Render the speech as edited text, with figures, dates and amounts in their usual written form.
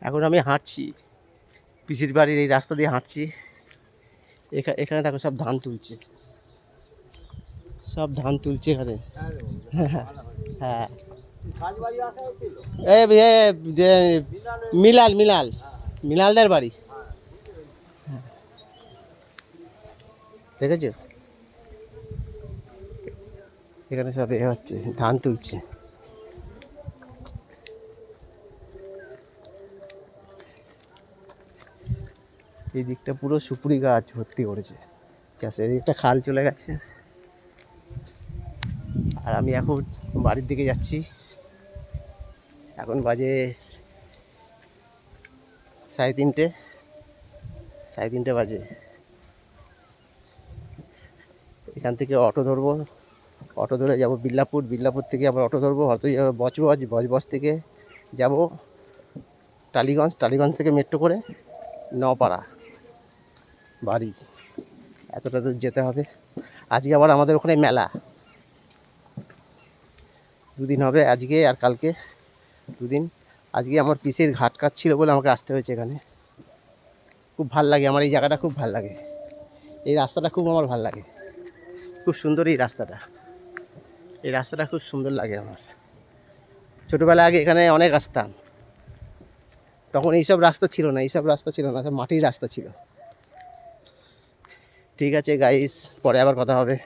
এখন আমি হাঁটছি, পিসির বাড়ির এই রাস্তা দিয়ে হাঁটছি। এখানে দেখো সব ধান তুলছে, সব ধান তুলছে এখানে। হ্যাঁ মিলাল মিলাল মিলালদের বাড়ি, দেখেছো? এখানে সব হচ্ছে, ধান তুলছে। এই দিকটা পুরো সুপুরি গাছ ভর্তি করেছে চাষে, এদিকটা খাল চলে গেছে। আর আমি এখন বাড়ির দিকে যাচ্ছি। এখন বাজে 3:30, 3:30 বাজে। এখান থেকে অটো ধরবো, অটো ধরে যাব বিল্লাপুর, বিল্লাপুর থেকে আবার অটো ধরবো, হয়তো যাবো বজবজ, বজবজ থেকে যাব টালিগঞ্জ, টালিগঞ্জ থেকে মেট্রো করে নপাড়া বাড়ি। এতটা দূর যেতে হবে। আজকে আবার আমাদের ওখানে মেলা, 2 দিন হবে, আজকে আর কালকে 2 দিন। আজকে আমার পিসের ঘাট কাজ ছিল বলে আমাকে আসতে হয়েছে এখানে। খুব ভাল লাগে আমার এই জায়গাটা, খুব ভাল লাগে। এই রাস্তাটা খুব আমার ভাল লাগে, খুব সুন্দর এই রাস্তাটা। এই রাস্তাটা খুব সুন্দর লাগে আমার। ছোটোবেলায় আগে এখানে অনেক আসতাম, তখন এইসব রাস্তা ছিল না, এইসব রাস্তা ছিল না, সব মাটির রাস্তা ছিল। ঠিক আছে গাইস, পরে আবার কথা হবে।